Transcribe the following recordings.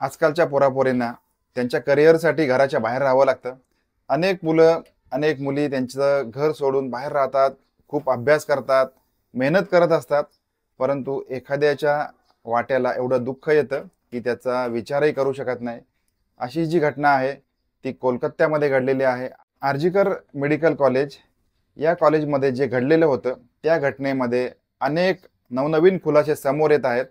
आजकालच्या पोरापोरींना त्यांच्या करिअरसाठी घराच्या बाहेर राहावं लागतं. अनेक मुलं, अनेक मुली त्यांचं घर सोडून बाहेर राहतात, खूप अभ्यास करतात, मेहनत करत असतात. परंतु एखाद्याच्या वाट्याला एवढं दुःख येतं, की त्याचा विचारही करू शकत नाही. अशी जी घटना आहे, ती कोलकात्यामध्ये घडलेली आहे. आर्जिकर मेडिकल कॉलेज या कॉलेजमध्ये जे घडलेलं होतं, त्या घटनेमध्ये अनेक नवनवीन खुलासे समोर येत आहेत.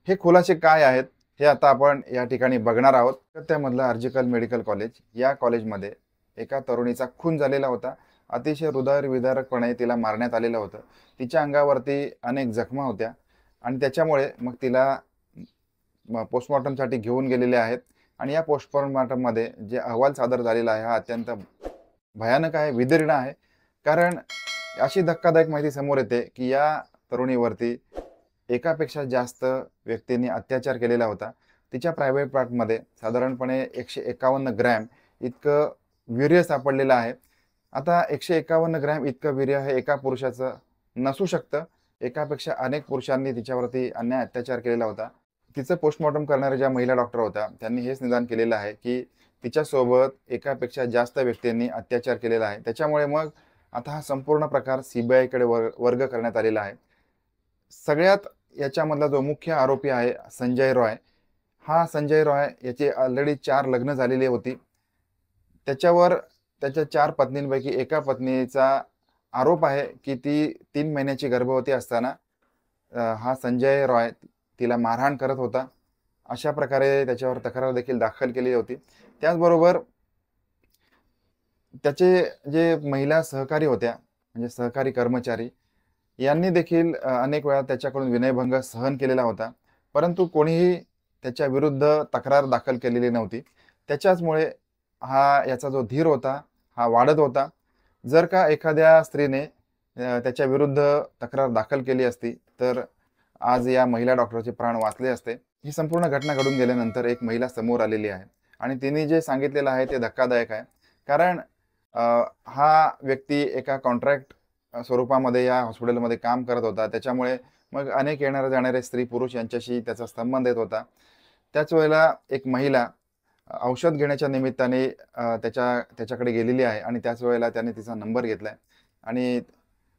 हे खुलासे काय आहेत, हे आता आपण या ठिकाणी बघणार आहोत. त्यामधलं आर्जिकल मेडिकल कॉलेज या कॉलेजमध्ये एका तरुणीचा खून झालेला होता. अतिशय हृदयविदारकपणे तिला मारण्यात आलेलं होतं. तिच्या अंगावरती अनेक जखमा होत्या आणि त्याच्यामुळे मग तिला पोस्टमॉर्टमसाठी घेऊन गेलेले आहेत. आणि या पोस्टमॉर्टममध्ये जे अहवाल सादर झालेला आहे हा अत्यंत भयानक आहे, विदीर्ण आहे. कारण अशी धक्कादायक माहिती समोर येते की या तरुणीवरती एकापेक्षा जास्त व्यक्तींनी अत्याचार केलेला होता. तिच्या प्रायव्हेट पार्टमध्ये साधारणपणे 151 ग्रॅम इतकं वीर्य सापडलेलं आहे. आता 151 ग्रॅम इतकं वीर्य हे एका पुरुषाचं नसू शकतं. एकापेक्षा अनेक पुरुषांनी तिच्यावरती अन्याय अत्याचार केलेला होता. तिचं पोस्टमॉर्टम करणाऱ्या ज्या महिला डॉक्टर होत्या त्यांनी हेच निदान केलेलं आहे की तिच्यासोबत एकापेक्षा जास्त व्यक्तींनी अत्याचार केलेला आहे. त्याच्यामुळे मग आता हा संपूर्ण प्रकार CBIकडे वर्ग करण्यात आलेला आहे. सगळ्यात याच्यामधला जो मुख्य आरोपी आहे संजय रॉय. हा संजय रॉय याची ऑलरेडी 4 लग्न झालेली होती. त्याच्यावर त्याच्या 4 पत्नींपैकी एका पत्नीचा आरोप आहे की ती 3 महिन्याची गर्भवती असताना हा संजय रॉय तिला मारहाण करत होता. अशा प्रकारे त्याच्यावर तक्रार देखील दाखल केली होती. त्याचबरोबर त्याचे जे महिला सहकारी होत्या, म्हणजे सहकारी कर्मचारी यांनी देखील अनेक वेळा त्याच्याकडून विनयभंग सहन केलेला होता. परंतु कोणीही त्याच्या विरुद्ध तक्रार दाखल केलेली नव्हती. त्याच्याचमुळे याचा जो धीर होता, हा वाढत होता. जर का एखाद्या स्त्रीने त्याच्या विरुद्ध तक्रार दाखल केली असती, तर आज या महिला डॉक्टरचे प्राण वाचले असते. ही संपूर्ण घटना घडून गेल्यानंतर एक महिला समोर आलेली आहे आणि तिने जे सांगितलेलं आहे ते धक्कादायक आहे. कारण हा व्यक्ती एका कॉन्ट्रॅक्ट स्वरूपामध्ये या हॉस्पिटलमध्ये काम करत होता. त्याच्यामुळे मग अनेक येणारे जाणारे स्त्री पुरुष यांच्याशी त्याचा संबंध येत होता. त्याच वेळेला एक महिला औषध घेण्याच्या निमित्ताने त्याच्याकडे गेलेली आहे आणि त्याच वेळेला त्याने तिचा नंबर घेतलाय आणि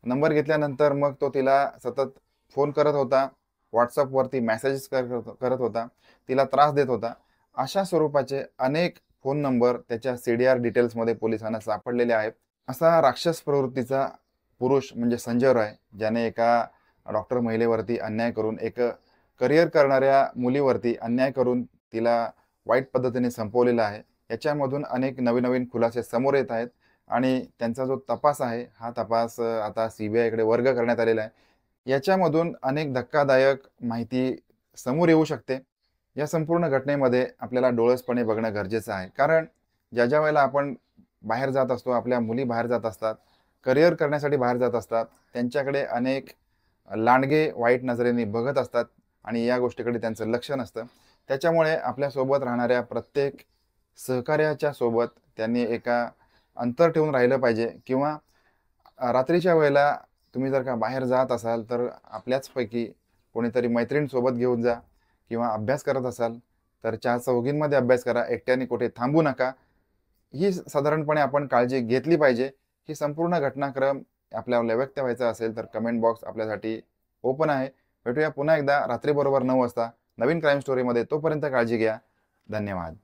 नंबर घेतल्यानंतर मग तो तिला सतत फोन करत होता, WhatsAppवरती मेसेजेस करत होता, तिला त्रास देत होता. अशा स्वरूपाचे अनेक फोन नंबर त्याच्या CDR डिटेल्समध्ये पोलिसांना सापडलेले आहेत. असा राक्षस प्रवृत्तीचा पुरुष म्हणजे संजय रॉय, ज्याने एका डॉक्टर महिलेवरती अन्याय करून, एक करिअर करणाऱ्या मुलीवरती अन्याय करून तिला वाईट पद्धतीने संपवलेला आहे. याच्यामधून अनेक नवीन खुलासे समोर येत आहेत आणि त्यांचा जो तपास आहे, हा तपास आता CBIकडे वर्ग करण्यात आलेला आहे. याच्यामधून अनेक धक्कादायक माहिती समोर येऊ शकते. या संपूर्ण घटनेमध्ये आपल्याला डोळसपणे बघणं गरजेचं आहे. कारण ज्या वेळेला आपण बाहेर जात असतो, आपल्या मुली बाहेर जात असतात, करिअर करण्यासाठी बाहेर जात असतात, त्यांच्याकडे अनेक लांडगे वाईट नजरेने बघत असतात आणि या गोष्टीकडे त्यांचं लक्ष नसतं. त्याच्यामुळे आपल्यासोबत राहणाऱ्या प्रत्येक सहकार्याच्या सोबत त्यांनी एका अंतर ठेवून राहिलं पाहिजे किंवा रात्रीच्या वेळेला तुम्ही जर का बाहेर जात असाल तर आपल्याचपैकी कोणीतरी मैत्रीणसोबत घेऊन जा किंवा अभ्यास करत असाल तर 4 चौघींमध्ये अभ्यास करा. एकट्याने कुठे थांबू नका. ही साधारणपणे आपण काळजी घेतली पाहिजे. ही संपूर्ण घटनाक्रम आपल्याला व्यक्त व्हायचा असेल तर कमेंट बॉक्स आपल्यासाठी ओपन आहे. भेटूया पुन्हा एकदा रात्री बरोबर 9 वाजता नवीन क्राईम स्टोरीमध्ये. तोपर्यंत काळजी घ्या. धन्यवाद.